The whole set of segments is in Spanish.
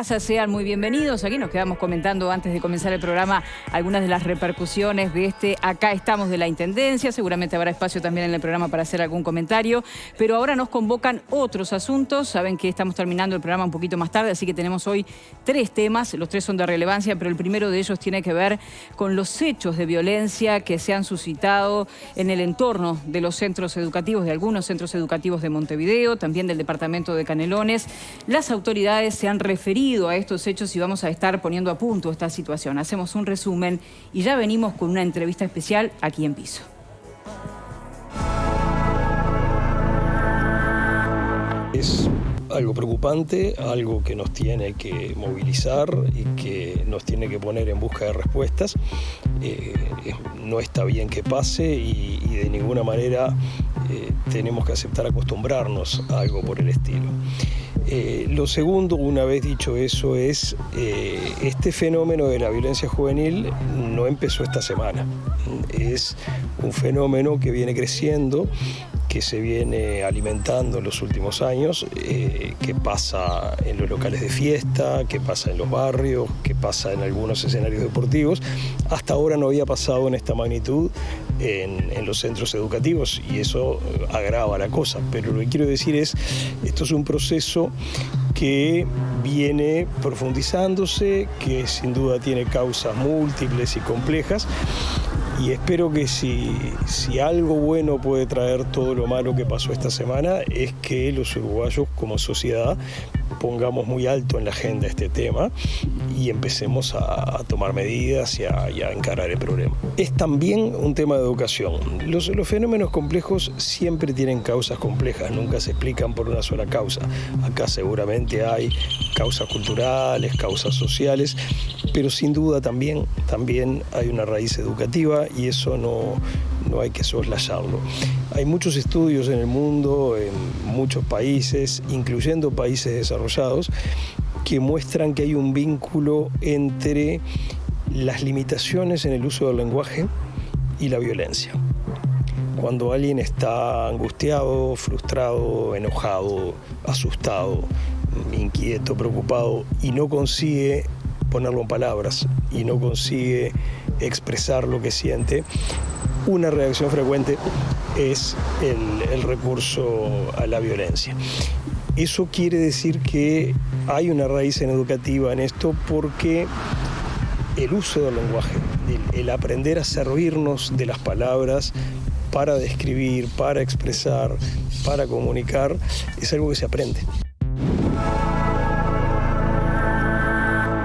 Sean muy bienvenidos. Aquí nos quedamos comentando antes de comenzar el programa algunas de las repercusiones de Acá estamos de la Intendencia. Seguramente habrá espacio también en el programa para hacer algún comentario, pero ahora nos convocan otros asuntos. Saben que estamos terminando el programa un poquito más tarde, así que tenemos hoy 3 temas. Los 3 son de relevancia, pero el primero de ellos tiene que ver con los hechos de violencia que se han suscitado en el entorno de los centros educativos, de algunos centros educativos de Montevideo, también del departamento de Canelones. Las autoridades se han referido a estos hechos y vamos a estar poniendo a punto esta situación. Hacemos un resumen y ya venimos con una entrevista especial aquí en Piso. Es algo preocupante, algo que nos tiene que movilizar y que nos tiene que poner en busca de respuestas. No está bien que pase y de ninguna manera tenemos que aceptar acostumbrarnos a algo por el estilo. Lo segundo, una vez dicho eso, es este fenómeno de la violencia juvenil no empezó esta semana. Es un fenómeno que viene creciendo, que se viene alimentando en los últimos años, que pasa en los locales de fiesta, que pasa en los barrios, que pasa en algunos escenarios deportivos. Hasta ahora no había pasado en esta magnitud en los centros educativos y eso agrava la cosa. Pero lo que quiero decir es, esto es un proceso que viene profundizándose, que sin duda tiene causas múltiples y complejas. Y espero que si algo bueno puede traer todo lo malo que pasó esta semana, es que los uruguayos como sociedad pongamos muy alto en la agenda este tema y empecemos a tomar medidas y a encarar el problema. Es también un tema de educación. Los fenómenos complejos siempre tienen causas complejas, nunca se explican por una sola causa. Acá seguramente hay causas culturales, causas sociales, pero sin duda también hay una raíz educativa y eso no hay que soslayarlo. Hay muchos estudios en el mundo, en muchos países, incluyendo países desarrollados, que muestran que hay un vínculo entre las limitaciones en el uso del lenguaje y la violencia. Cuando alguien está angustiado, frustrado, enojado, asustado, inquieto, preocupado y no consigue ponerlo en palabras y no consigue expresar lo que siente, una reacción frecuente es el recurso a la violencia. Eso quiere decir que hay una raíz educativa en esto porque el uso del lenguaje, el aprender a servirnos de las palabras para describir, para expresar, para comunicar, es algo que se aprende.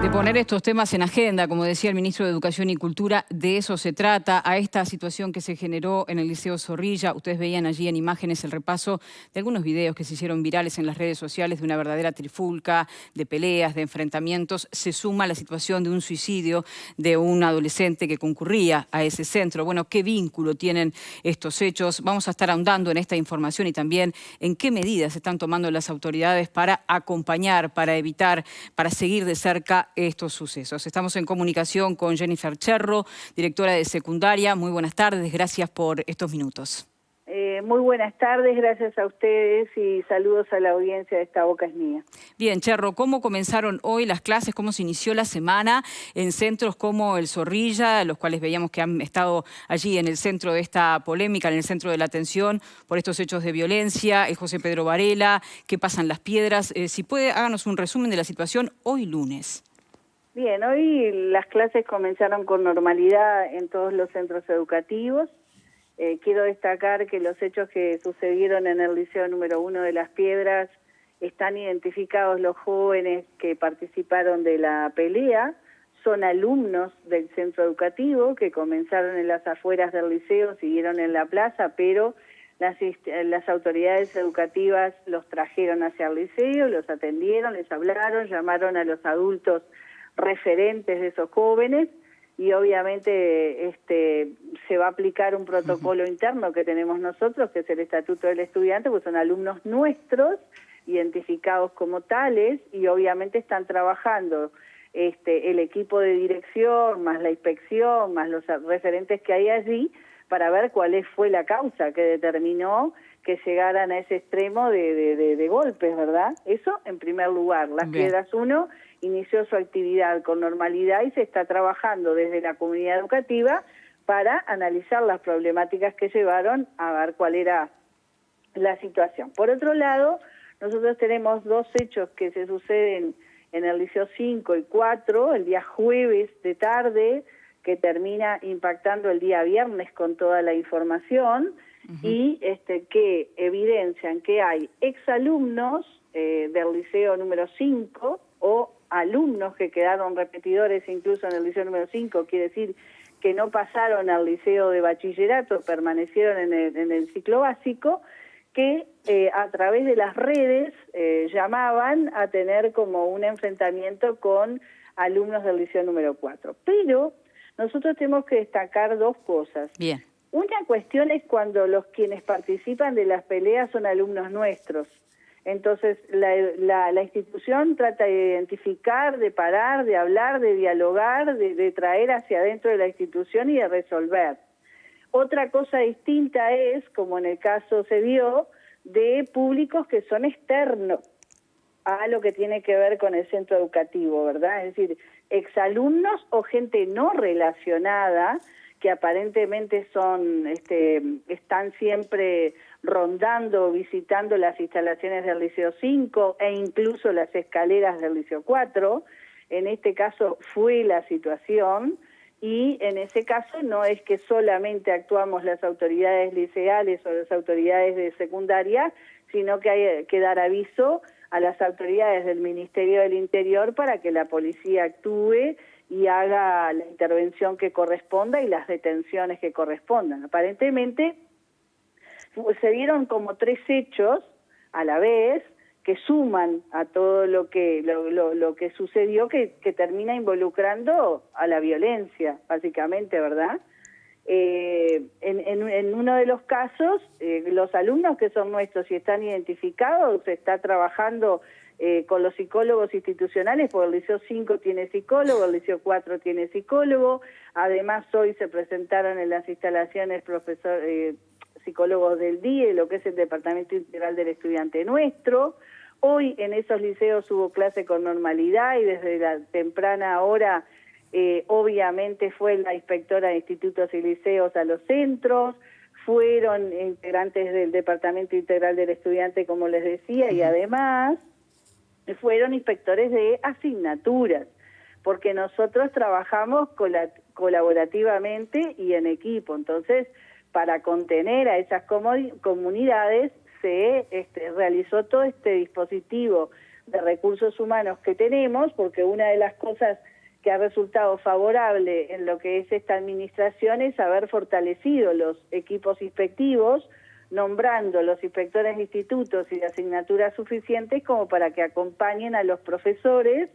De poner estos temas en agenda, como decía el ministro de Educación y Cultura, de eso se trata, a esta situación que se generó en el Liceo Zorrilla. Ustedes veían allí en imágenes el repaso de algunos videos que se hicieron virales en las redes sociales de una verdadera trifulca, de peleas, de enfrentamientos. Se suma la situación de un suicidio de un adolescente que concurría a ese centro. Bueno, ¿qué vínculo tienen estos hechos? Vamos a estar ahondando en esta información y también en qué medidas están tomando las autoridades para acompañar, para evitar, para seguir de cerca estos sucesos. Estamos en comunicación con Jennifer Cherro, directora de secundaria. Muy buenas tardes, gracias por estos minutos. Muy buenas tardes, gracias a ustedes y saludos a la audiencia de Esta Boca es Mía. Bien, Cherro, ¿cómo comenzaron hoy las clases? ¿Cómo se inició la semana en centros como el Zorrilla, los cuales veíamos que han estado allí en el centro de esta polémica, en el centro de la atención por estos hechos de violencia, el José Pedro Varela, qué pasa en Las Piedras? Si puede, háganos un resumen de la situación hoy lunes. Bien, hoy las clases comenzaron con normalidad en todos los centros educativos. Quiero destacar que los hechos que sucedieron en el Liceo número 1 de Las Piedras están identificados los jóvenes que participaron de la pelea. Son alumnos del centro educativo que comenzaron en las afueras del liceo, siguieron en la plaza, pero las autoridades educativas los trajeron hacia el liceo, los atendieron, les hablaron, llamaron a los adultos referentes de esos jóvenes y obviamente se va a aplicar un protocolo interno que tenemos nosotros, que es el Estatuto del Estudiante, pues son alumnos nuestros, identificados como tales, y obviamente están trabajando el equipo de dirección, más la inspección, más los referentes que hay allí, para ver cuál fue la causa que determinó que llegaran a ese extremo de golpes, ¿verdad? Eso en primer lugar, Las Piedras 1 inició su actividad con normalidad y se está trabajando desde la comunidad educativa para analizar las problemáticas que llevaron a ver cuál era la situación. Por otro lado, nosotros tenemos dos hechos que se suceden en el Liceo 5 y 4, el día jueves de tarde, que termina impactando el día viernes con toda la información, y que evidencian que hay exalumnos del Liceo número 5 o alumnos que quedaron repetidores incluso en el Liceo número 5, quiere decir que no pasaron al liceo de bachillerato, permanecieron en el ciclo básico, que a través de las redes llamaban a tener como un enfrentamiento con alumnos del liceo número 4. Pero nosotros tenemos que destacar dos cosas. Bien. Una cuestión es cuando quienes participan de las peleas son alumnos nuestros. Entonces, la institución trata de identificar, de parar, de hablar, de dialogar, de traer hacia adentro de la institución y de resolver. Otra cosa distinta es, como en el caso se dio, de públicos que son externos a lo que tiene que ver con el centro educativo, ¿verdad? Es decir, exalumnos o gente no relacionada que aparentemente están siempre rondando, visitando las instalaciones del Liceo 5 e incluso las escaleras del Liceo 4. En este caso fue la situación, y en ese caso no es que solamente actuamos las autoridades liceales o las autoridades de secundaria, sino que hay que dar aviso a las autoridades del Ministerio del Interior para que la policía actúe y haga la intervención que corresponda y las detenciones que correspondan. Aparentemente se vieron como 3 hechos a la vez que suman a todo lo que sucedió, que termina involucrando a la violencia, básicamente, ¿verdad? En uno de los casos, los alumnos que son nuestros y están identificados, se está trabajando con los psicólogos institucionales, porque el Liceo 5 tiene psicólogo, el Liceo 4 tiene psicólogo. Además, hoy se presentaron en las instalaciones psicólogos del DIE, lo que es el Departamento Integral del Estudiante nuestro. Hoy en esos liceos hubo clase con normalidad y desde la temprana hora obviamente fue la inspectora de institutos y liceos a los centros, fueron integrantes del Departamento Integral del Estudiante, como les decía, y además fueron inspectores de asignaturas, porque nosotros trabajamos colaborativamente y en equipo. Entonces, para contener a esas comunidades se realizó todo este dispositivo de recursos humanos que tenemos, porque una de las cosas que ha resultado favorable en lo que es esta administración es haber fortalecido los equipos inspectivos, nombrando los inspectores de institutos y de asignaturas suficientes como para que acompañen a los profesores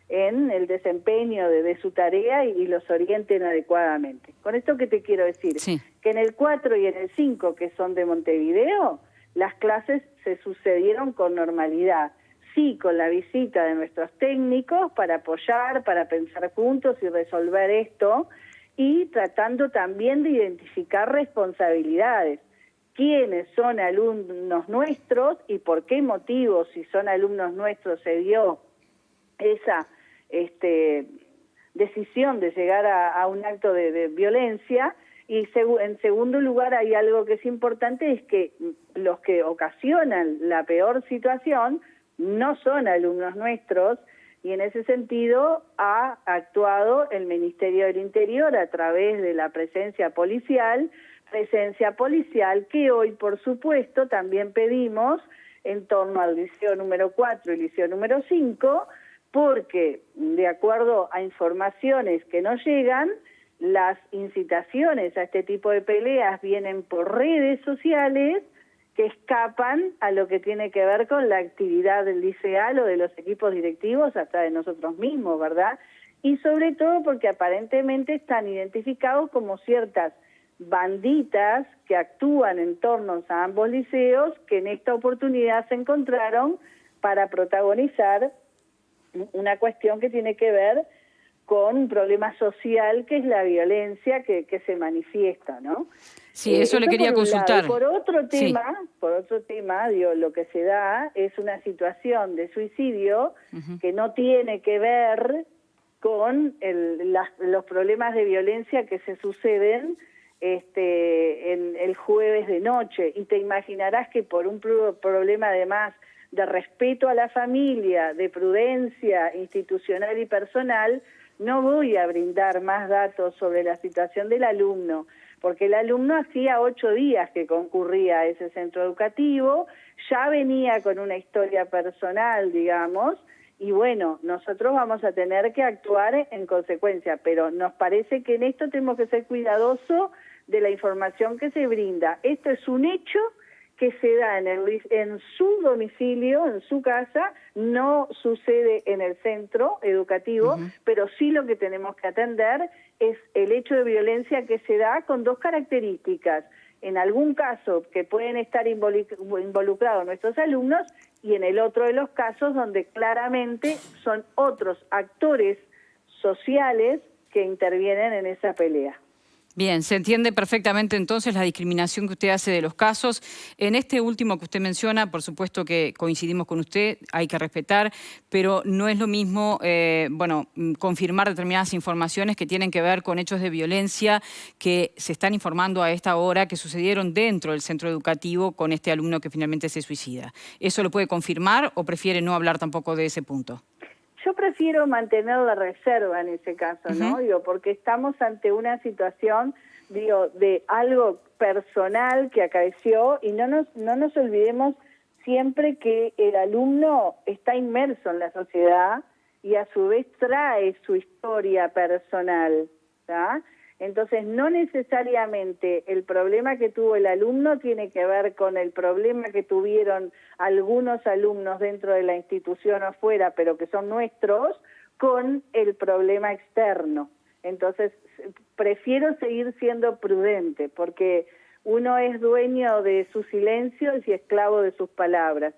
en el desempeño de su tarea y los orienten adecuadamente. Con esto, ¿qué te quiero decir? Sí. Que en el 4 y en el 5, que son de Montevideo, las clases se sucedieron con normalidad. Sí, con la visita de nuestros técnicos para apoyar, para pensar juntos y resolver esto, y tratando también de identificar responsabilidades. ¿Quiénes son alumnos nuestros y por qué motivos, si son alumnos nuestros, se dio esa decisión de llegar a un acto de violencia? Y en segundo lugar, hay algo que es importante, es que los que ocasionan la peor situación no son alumnos nuestros, y en ese sentido ha actuado el Ministerio del Interior a través de la presencia policial que hoy, por supuesto, también pedimos en torno al Liceo número 4 y Liceo número 5, porque, de acuerdo a informaciones que nos llegan, las incitaciones a este tipo de peleas vienen por redes sociales que escapan a lo que tiene que ver con la actividad del liceal o de los equipos directivos, hasta de nosotros mismos, ¿verdad? Y sobre todo porque aparentemente están identificados como ciertas banditas que actúan en torno a ambos liceos, que en esta oportunidad se encontraron para protagonizar una cuestión que tiene que ver con un problema social que es la violencia que se manifiesta, ¿no? Sí, eso le quería consultar. Por otro tema, digo, lo que se da es una situación de suicidio que no tiene que ver con los problemas de violencia que se suceden el jueves de noche. Y te imaginarás que por un problema además de respeto a la familia, de prudencia institucional y personal, no voy a brindar más datos sobre la situación del alumno, porque el alumno hacía 8 días que concurría a ese centro educativo, ya venía con una historia personal, digamos, y bueno, nosotros vamos a tener que actuar en consecuencia, pero nos parece que en esto tenemos que ser cuidadosos de la información que se brinda. Esto es un hecho que se da en su domicilio, en su casa, no sucede en el centro educativo, pero sí lo que tenemos que atender es el hecho de violencia que se da con 2 características. En algún caso que pueden estar involucrados nuestros alumnos y en el otro de los casos donde claramente son otros actores sociales que intervienen en esa pelea. Bien, se entiende perfectamente entonces la discriminación que usted hace de los casos. En este último que usted menciona, por supuesto que coincidimos con usted, hay que respetar, pero no es lo mismo, confirmar determinadas informaciones que tienen que ver con hechos de violencia que se están informando a esta hora que sucedieron dentro del centro educativo con este alumno que finalmente se suicida. ¿Eso lo puede confirmar o prefiere no hablar tampoco de ese punto? Yo prefiero mantener la reserva en ese caso, ¿no? Digo, porque estamos ante una situación, digo, de algo personal que acaeció y no nos olvidemos siempre que el alumno está inmerso en la sociedad y a su vez trae su historia personal, ¿tá? Entonces, no necesariamente el problema que tuvo el alumno tiene que ver con el problema que tuvieron algunos alumnos dentro de la institución o afuera, pero que son nuestros, con el problema externo. Entonces, prefiero seguir siendo prudente, porque uno es dueño de su silencio y esclavo de sus palabras.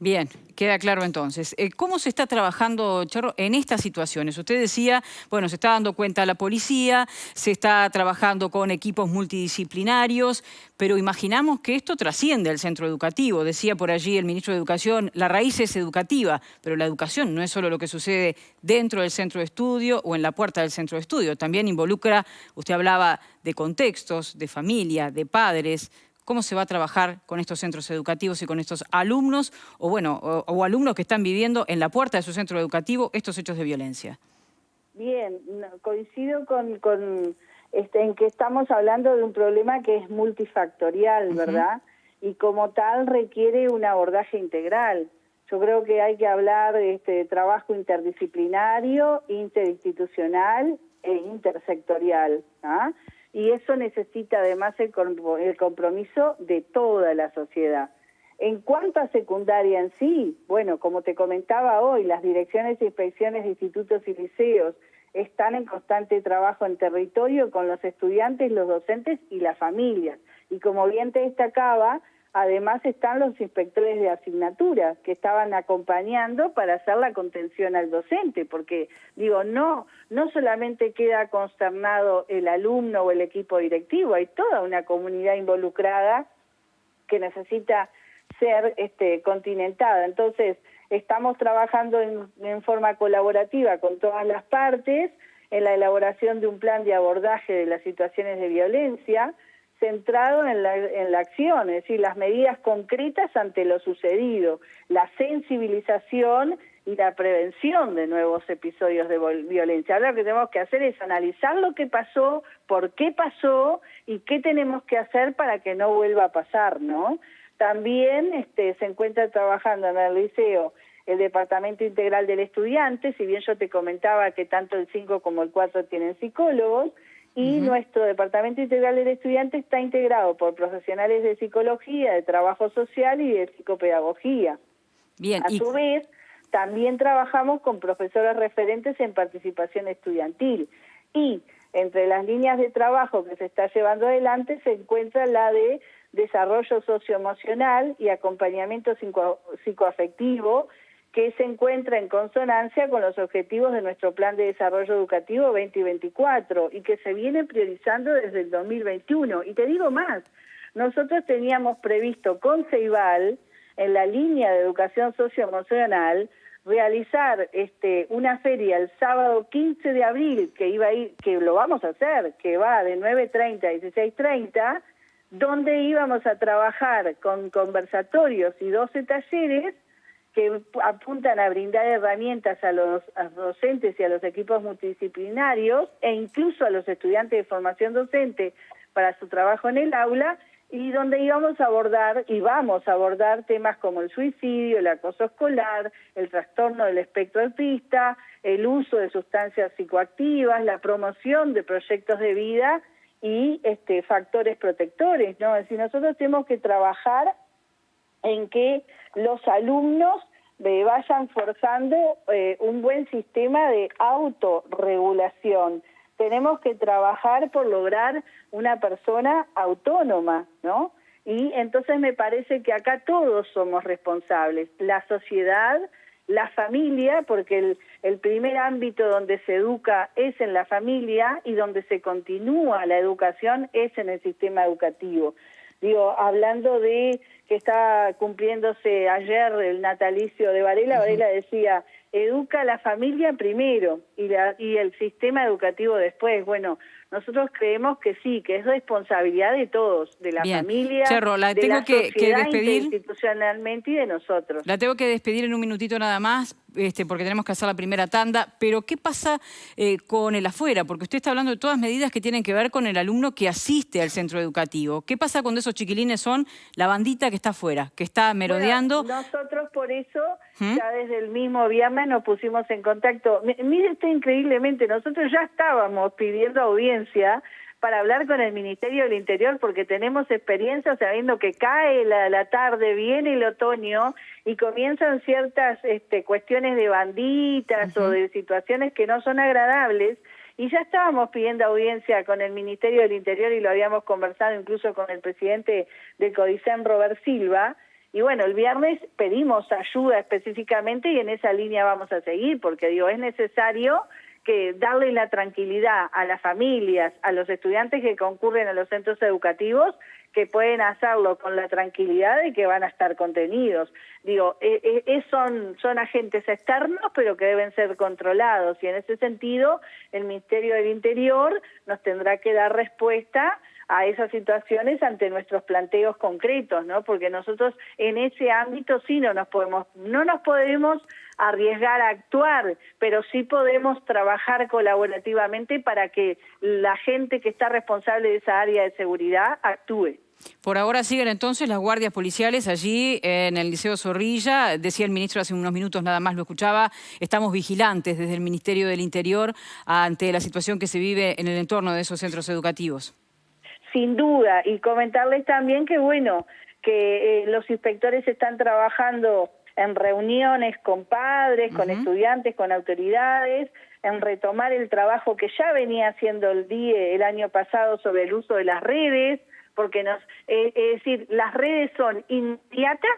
Bien, queda claro entonces. ¿Cómo se está trabajando, Charro, en estas situaciones? Usted decía, bueno, se está dando cuenta la policía, se está trabajando con equipos multidisciplinarios, pero imaginamos que esto trasciende al centro educativo. Decía por allí el ministro de Educación, la raíz es educativa, pero la educación no es solo lo que sucede dentro del centro de estudio o en la puerta del centro de estudio. También involucra, usted hablaba de contextos, de familia, de padres. ¿Cómo se va a trabajar con estos centros educativos y con estos alumnos o alumnos que están viviendo en la puerta de su centro educativo estos hechos de violencia? Bien, coincido en que estamos hablando de un problema que es multifactorial, ¿verdad? Y como tal requiere un abordaje integral. Yo creo que hay que hablar de trabajo interdisciplinario, interinstitucional e intersectorial, ¿ah? Y eso necesita además el compromiso de toda la sociedad. En cuanto a secundaria en sí, bueno, como te comentaba hoy, las direcciones e inspecciones de institutos y liceos están en constante trabajo en territorio con los estudiantes, los docentes y las familias. Y como bien te destacaba, además están los inspectores de asignatura que estaban acompañando para hacer la contención al docente, porque digo, no solamente queda consternado el alumno o el equipo directivo, hay toda una comunidad involucrada que necesita ser continentada. Entonces, estamos trabajando en forma colaborativa con todas las partes en la elaboración de un plan de abordaje de las situaciones de violencia, centrado en la acción, es decir, las medidas concretas ante lo sucedido, la sensibilización y la prevención de nuevos episodios de violencia. Ahora lo que tenemos que hacer es analizar lo que pasó, por qué pasó y qué tenemos que hacer para que no vuelva a pasar, ¿no? También se encuentra trabajando en el liceo el Departamento Integral del Estudiante, si bien yo te comentaba que tanto el 5 como el 4 tienen psicólogos, y nuestro Departamento Integral del Estudiante está integrado por profesionales de psicología, de trabajo social y de psicopedagogía. Bien, a su vez, también trabajamos con profesores referentes en participación estudiantil. Y entre las líneas de trabajo que se está llevando adelante se encuentra la de desarrollo socioemocional y acompañamiento psicoafectivo, que se encuentra en consonancia con los objetivos de nuestro Plan de Desarrollo Educativo 2024 y que se viene priorizando desde el 2021. Y te digo más, nosotros teníamos previsto con Ceibal, en la línea de educación socioemocional, realizar una feria el sábado 15 de abril, que lo vamos a hacer, que va de 9:30 a 16:30, donde íbamos a trabajar con conversatorios y 12 talleres que apuntan a brindar herramientas a los docentes y a los equipos multidisciplinarios e incluso a los estudiantes de formación docente para su trabajo en el aula, y donde íbamos a abordar y vamos a abordar temas como el suicidio, el acoso escolar, el trastorno del espectro autista, el uso de sustancias psicoactivas, la promoción de proyectos de vida y factores protectores, ¿no? Es decir, nosotros tenemos que trabajar en que los alumnos vayan forjando un buen sistema de autorregulación. Tenemos que trabajar por lograr una persona autónoma, ¿no? Y entonces me parece que acá todos somos responsables, la sociedad, la familia, porque el primer ámbito donde se educa es en la familia y donde se continúa la educación es en el sistema educativo. Digo, hablando de que está cumpliéndose ayer el natalicio de Varela, Varela decía, educa a la familia primero y el sistema educativo después. Bueno, nosotros creemos que sí, que es responsabilidad de todos, de la familia, Cherro, la de tengo la que sociedad despedir institucionalmente y de nosotros. La tengo que despedir en un minutito nada más, porque tenemos que hacer la primera tanda. Pero, ¿qué pasa con el afuera? Porque usted está hablando de todas medidas que tienen que ver con el alumno que asiste al centro educativo. ¿Qué pasa cuando esos chiquilines son la bandita que está afuera, que está merodeando? Bueno, nosotros por eso, ya desde el mismo viernes nos pusimos en contacto. Mire esto increíblemente, nosotros ya estábamos pidiendo audiencia para hablar con el Ministerio del Interior, porque tenemos experiencia sabiendo que cae la tarde, viene el otoño y comienzan ciertas cuestiones de banditas o de situaciones que no son agradables, y ya estábamos pidiendo audiencia con el Ministerio del Interior y lo habíamos conversado incluso con el presidente del CODICEM, Robert Silva. Y bueno, el viernes pedimos ayuda específicamente y en esa línea vamos a seguir, porque digo, es necesario que darle la tranquilidad a las familias, a los estudiantes que concurren a los centros educativos, que pueden hacerlo con la tranquilidad de que van a estar contenidos. Digo, son agentes externos, pero que deben ser controlados, y en ese sentido el Ministerio del Interior nos tendrá que dar respuesta a esas situaciones ante nuestros planteos concretos, ¿no? Porque nosotros en ese ámbito sí no nos podemos arriesgar a actuar, pero sí podemos trabajar colaborativamente para que la gente que está responsable de esa área de seguridad actúe. Por ahora siguen entonces las guardias policiales allí en el Liceo Zorrilla. Decía el ministro hace unos minutos, nada más lo escuchaba, estamos vigilantes desde el Ministerio del Interior ante la situación que se vive en el entorno de esos centros educativos. Sin duda, y comentarles también que bueno, que los inspectores están trabajando en reuniones con padres, con estudiantes, con autoridades, en retomar el trabajo que ya venía haciendo el DIE el año pasado sobre el uso de las redes, porque es decir, las redes son inmediatas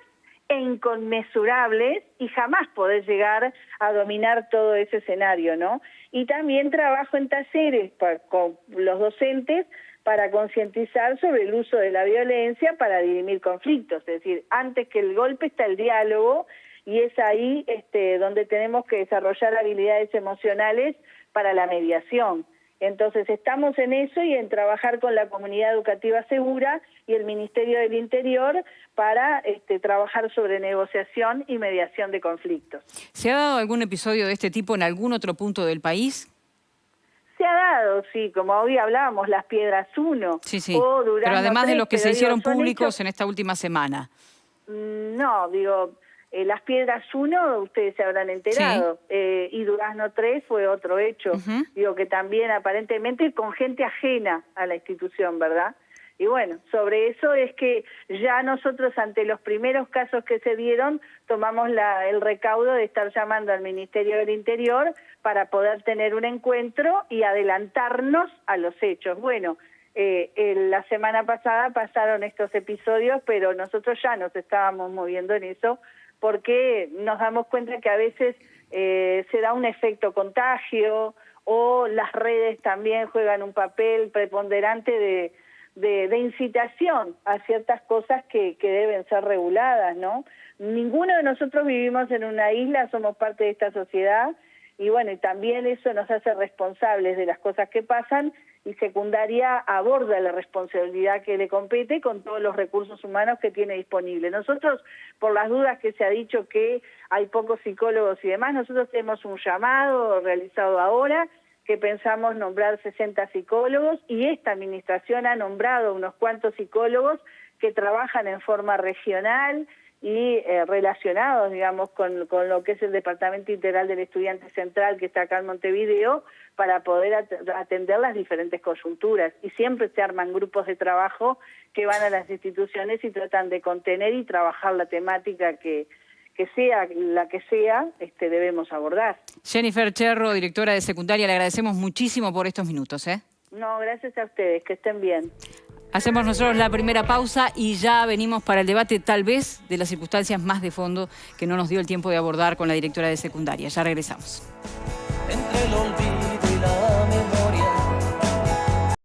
e inconmensurables y jamás podés llegar a dominar todo ese escenario, ¿no? Y también trabajo en talleres con los docentes para concientizar sobre el uso de la violencia para dirimir conflictos. Es decir, antes que el golpe está el diálogo, y es ahí donde tenemos que desarrollar habilidades emocionales para la mediación. Entonces estamos en eso y en trabajar con la comunidad educativa segura y el Ministerio del Interior para trabajar sobre negociación y mediación de conflictos. ¿Se ha dado algún episodio de este tipo en algún otro punto del país? Se ha dado, sí, como hoy hablábamos, Las Piedras 1. Sí, o Durazno pero además 3, de los que se hicieron públicos hechos... en esta última semana. No, digo, Las Piedras 1, ustedes se habrán enterado, y Durazno 3 fue otro hecho, digo que también aparentemente con gente ajena a la institución, ¿verdad? Y bueno, sobre eso es que ya nosotros ante los primeros casos que se dieron tomamos el recaudo de estar llamando al Ministerio del Interior para poder tener un encuentro y adelantarnos a los hechos. Bueno, la semana pasada pasaron estos episodios, pero nosotros ya nos estábamos moviendo en eso porque nos damos cuenta que a veces se da un efecto contagio, o las redes también juegan un papel preponderante de incitación a ciertas cosas que deben ser reguladas, ¿no? Ninguno de nosotros vivimos en una isla, somos parte de esta sociedad, y bueno, y también eso nos hace responsables de las cosas que pasan, y secundaria aborda la responsabilidad que le compete con todos los recursos humanos que tiene disponible. Nosotros, por las dudas que se ha dicho que hay pocos psicólogos y demás, nosotros tenemos un llamado realizado ahora, que pensamos nombrar 60 psicólogos, y esta administración ha nombrado unos cuantos psicólogos que trabajan en forma regional y relacionados, digamos, con lo que es el Departamento Integral del Estudiante Central, que está acá en Montevideo, para poder atender las diferentes coyunturas. Y siempre se arman grupos de trabajo que van a las instituciones y tratan de contener y trabajar la temática que sea la que sea, debemos abordar. Jennifer Cherro, directora de secundaria, le agradecemos muchísimo por estos minutos, ¿eh? No, gracias a ustedes, que estén bien. Hacemos nosotros la primera pausa y ya venimos para el debate, tal vez, de las circunstancias más de fondo que no nos dio el tiempo de abordar con la directora de secundaria. Ya regresamos. Entre el olvido